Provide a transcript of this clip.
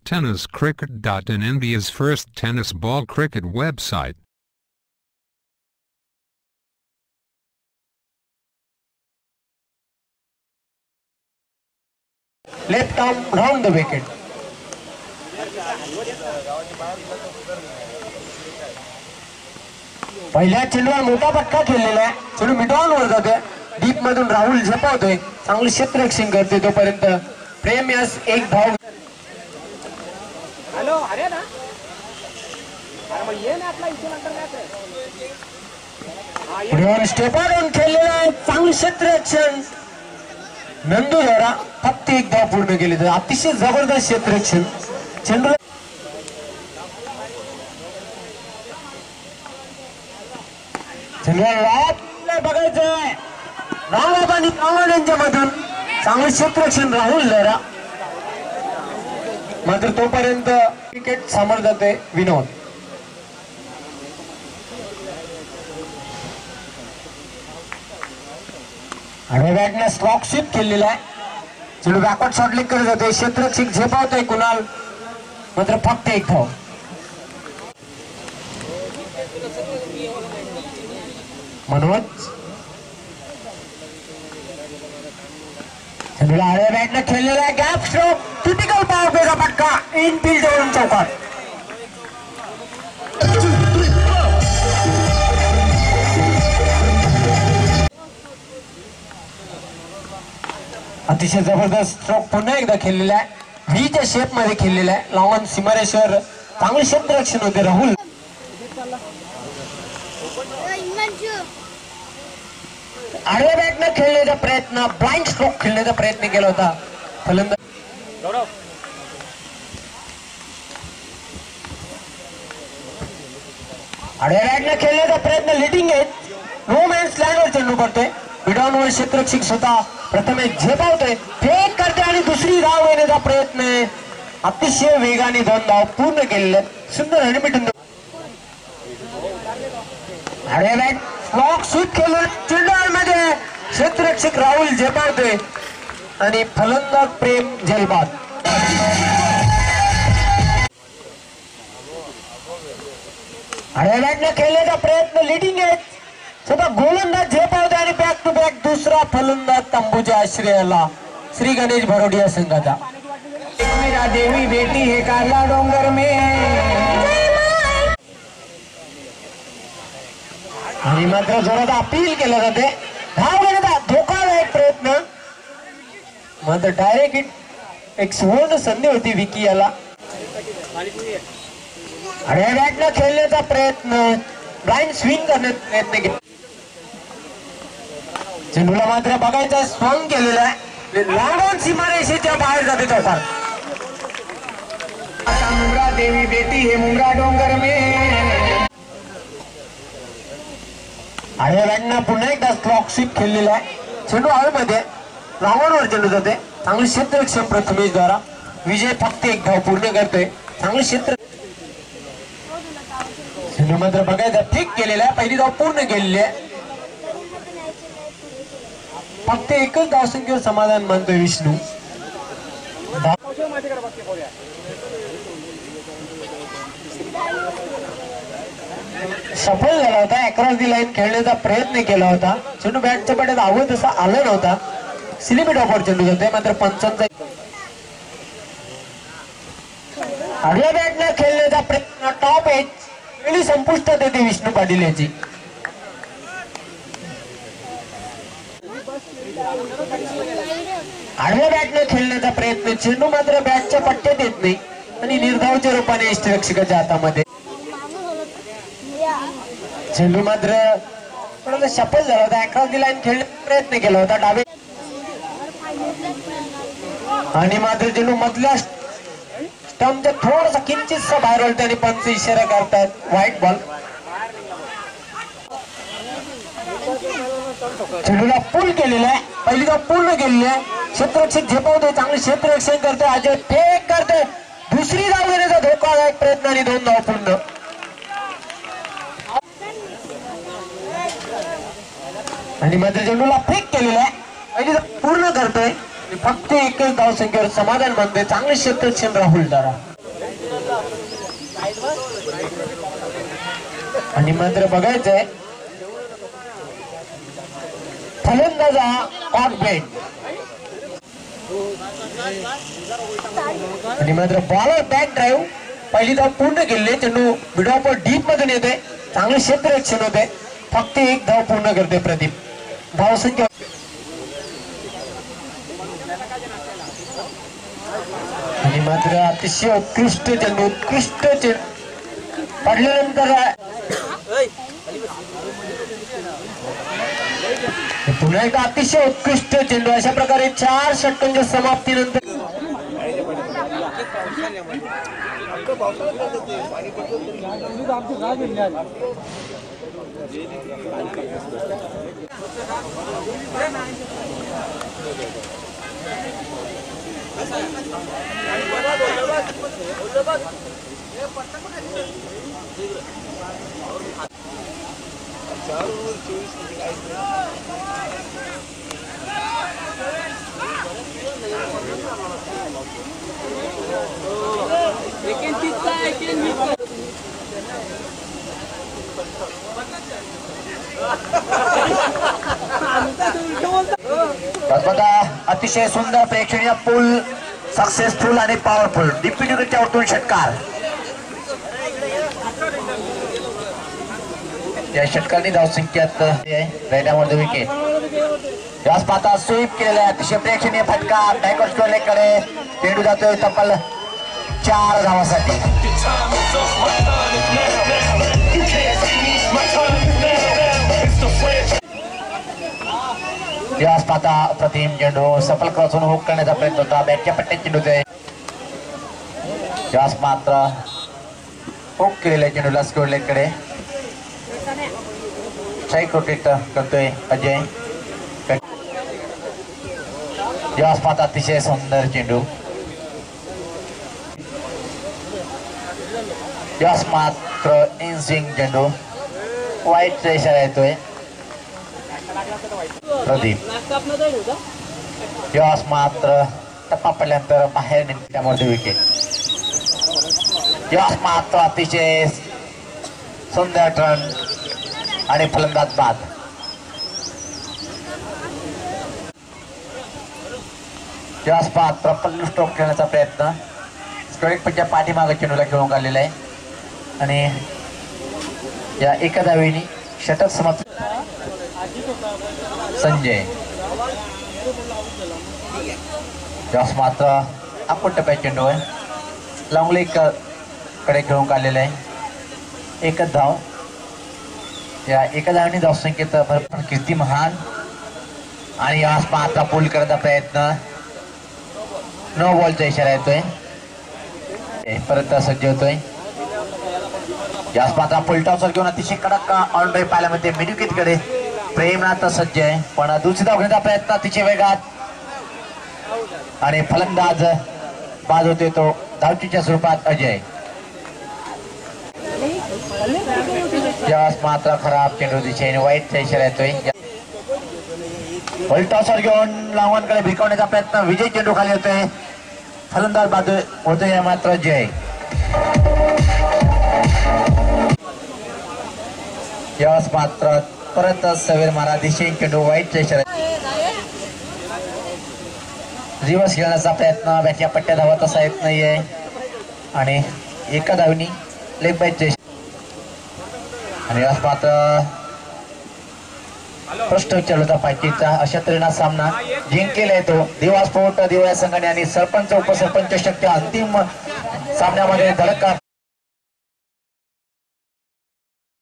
TennisCricket.in, India's first tennis ball cricket website. Left arm round the wicket. पहिल्या चेंडूवर मोठा फटका खेळलेला आहे. चेंडू मिडॉनवर जातोय. डीप मधून राहुल झपावतोय. चांगलं क्षेत्ररक्षण करते तोपर्यंत प्रेम यास एक धाव. हॅलो अरे ना अरे मग ये ना आपला इथे नंतर मॅच आहे. पुढे स्टेप ऑन खेळलेला आहे. चांगलं क्षेत्ररक्षण. नंदू द्वारा फक्त एक धाव पूर्ण केली. तर अतिशय जबरदस्त क्षेत्ररक्षण. चेंडू बघायचंय. राहुल आणि पवन यांच्या मधून चांगलं क्षेत्ररक्षण राहुल द्वारा. मात्र तोपर्यंत विकेट समोर जाते विनोद. आडव्या बॅटने स्लॉक स्वीप केलेला आहे. चेंडू बॅकवर्ड शॉट लेग करत जाते. क्षेत्ररक्षक झेपावतोय कुणाल. मात्र फक्त एक धाव. मनोज चेंडूला आडव्या बॅटने खेळलेला आहे. Gap stroke. क्रिटिकल पॉवर प्लेचा फटका इनफिल्ड वरून चौकार. अतिशय जबरदस्त स्ट्रोक पुन्हा एकदा खेळलेला आहे. व्हीच्या शेप मध्ये खेळलेला आहे. लॉन सीमारेश्वर चांगले क्षेत्ररक्षण होते राहुल. आडव्या बॅटने खेळण्याचा प्रयत्न ब्लाइंड स्ट्रोक खेळण्याचा प्रयत्न केला होता फलंदाज. आडव्या बॅटने खेळण्याचा प्रयत्न लिडिंग आहे. नो मॅन्स लँडवर चेंडू पडतोय. मिडॉनवर क्षेत्ररक्षक स्वतः प्रथमे झेपावतोय. फेक करते आणि दुसरी धाव येण्याचा प्रयत्न आहे. अतिशय वेगाने 2 धाव पूर्ण केलेले. सुंदर हॅडमिंटन. आडव्या बॅट स्लॉक स्वीप केलं. चेंडूमध्ये क्षेत्ररक्षक राहुल झेपावतोय आणि फलंदाज प्रेम झेलबाद. आडव्या बॅटने खेळण्याचा प्रयत्न लिडिंग आहे. स्वतः गोलंदाज झेपावतोय आणि बॅक टू बॅक दुसरा फलंदाज तंबूच्या आश्रयाला श्री गणेश भरोडिया संघाचा. मेरा देवी बेटी है काला डोंगर में. आणि मात्र जोरात अपील केलं जाते. धाव घेण्याचा धोकादायक प्रयत्न. मात्र डायरेक्ट हिट. एक सुवर्ण संधी होती विकी याला. आडव्या बॅटने खेळण्याचा प्रयत्न ब्लाइंड स्विंग करण्याचा प्रयत्न केला. चेंडूला मात्र बघायचा स्विंग केलेला आहे. लांबून सीमारेषेच्या बाहेर जाते चौकार. मुंगरा देवी बेटी है मुंगरा डोंगर में. आडव्या बॅटने पुन्हा एकदा स्लॉक स्वीप खेळलेला आहे. चेंडू हवेमध्ये रावणवर चेंडू जाते. चांगले क्षेत्ररक्षण प्रथमेश द्वारा. विजय फक्त एक धाव पूर्ण करतोय. चांगले क्षेत्र. चेंडू मात्र बघायचा ठीक केलेला आहे. पहिली धाव पूर्ण केलेली आहे. फक्त एकच धावसंख्येवर समाधान मानतोय विष्णू. सफल झाला होता. अक्रॉस दी लाईन खेळण्याचा प्रयत्न केला होता. चेंडू बॅटच्या पट्यात आवड तसा आला नव्हता. स्लिमिट ऑफर चेंडू जातोय. मात्र पंचांचा आडव्या बॅटने खेळण्याचा प्रयत्न टॉप एज पहिली संपुष्टात येते विष्णू पाटील याची. आडव्या बॅटने खेळण्याचा प्रयत्न. चेंडू मात्र बॅटच्या पट्ट्यात येत नाही आणि निर्धावच्या रूपाने यष्टिरक्षकाच्या हातामध्ये. चेंडू मात्र थोडासा सफल झाला होता. अक्रॉस दी लाईन खेळण्याचा प्रयत्न केला होता डावे. आणि मात्र चेंडू मधल्या स्टंपच्या थोडासा किंचितसा बाहेर वळते आणि पंच इशारा करतात व्हाईट बॉल. चेंडूला पूल केलेला आहे. पहिली धाव पूर्ण केलेली आहे. क्षेत्ररक्षक झेपावतोय. चांगले क्षेत्ररक्षण करतोय. अजय फेक करतोय. दुसरी धाव घेण्याचा धोकादायक प्रयत्न आणि 2 धाव पूर्ण. आणि मात्र चेंडूला फेक केलेला आहे. पहिली धाव पूर्ण करतोय. फक्त एकच धाव संख्येवर समाधान मानतोय. चांगले क्षेत्ररक्षण राहुल दारा. आणि मात्र बघायचंय फलंदाजा ऑन बेंड आणि मात्र बॉलर बॅक ड्राईव्ह पहिली धाव पूर्ण केली. चेंडू मिडऑफ डीप मधून येते. चांगले क्षेत्ररक्षण होते. फक्त एक धाव पूर्ण करते प्रदीप. धावसंख्या आणि मात्र अतिशय उत्कृष्ट चेंडू पडल्यानंतर पुन्हा एकदा अतिशय उत्कृष्ट चेंडू. अशा प्रकारे 4 षटकांच्या समाप्तीनंतर अतिशय सुंदर प्रेक्षणीय पूल सक्सेसफुल आणि पॉवरफुल डिप्युटी विकेटच्या वरतून षटकार. या षटकांनी धावसंख्यात राहिल्यामध्ये विकेट. यास पाहता स्वीप केलेला अतिशय प्रेक्षणीय फटका बॅकवर्ड स्कोरकडे. चेंडू जातोय तब्बल 4 धावासाठी. यास पाहता प्रतिम चेंडू सफल क्रॉसून हुक करण्याचा प्रयत्न होता. बॅटच्या पट्ट्यात चेंडूचे यास मात्र हुक केलेल्या चेंडूला स्कोर लेगकडे स्ट्राईक रोटेट करतोय अजय. यास पाहता अतिशय सुंदर चेंडू. यास मात्र इन स्विंग चेंडू वाईट इशारा येतोय प्रदीप. यास मात्र टप्पा पडल्यानंतर बाहेर निघण्यामध्ये विकेट. यास मात्र अतिशय सुंदर टर्न आणि फलंदाज बाद. यास मात्र पल्लू स्ट्रोक खेळण्याचा प्रयत्न स्ट्रोक पंच्या पाठीमागे चेंडूला खेळून काढलेला आहे आणि या एका धावेने षटक समाप्त. संजय यास मात्र आपण टप्प्यात चेंडू आहे. लॉंग लेग कडे खेळून काढलेला आहे. एकच धाव. या एका धावेने धावसंख्येत भरपूर कीर्ती महान आणि यास मात्र पूल करण्याचा प्रयत्न. नो बॉलचा इशारा येतोय. परत सज्ज होतोय. यास मात्र फुलटॉसवर घेऊन अतिशय कडक ऑन ड्राईव्ह पाहायला मिळते. मिडविकेट कडे प्रेमनाथ सज्ज आहे पण दुसरी धाव घेण्याचा प्रयत्न अतिशय वेगात आणि फलंदाज बाद होते तो धावचीच्या स्वरूपात अजय. यास मात्र खराब चेंडू दिशेने वाईटचा इशारा येतोय. फुलटॉसवर घेऊन लावणकडे भिकवण्याचा प्रयत्न. विजय चेंडू खाली होतोय. फलंदाज बाद होतोय मात्र जय. यास मात्र परत सवेर मारा दिशेने चेंडू वाईटचा इशारा. रिव्हर्स खेळण्याचा प्रयत्न. बॅटच्या पट्ट्या धावत असा येत नाहीये आणि एका धावनी लेग बाईटचे आणि यास मात्र प्रश्न विचारला पायकीचा. अशा तऱ्हेने सामना जिंकलेला आहे तो दिवा स्पोर्ट दिवा या संघाने आणि सरपंच उपसरपंच शक्ती अंतिम सामन्यामध्ये धडक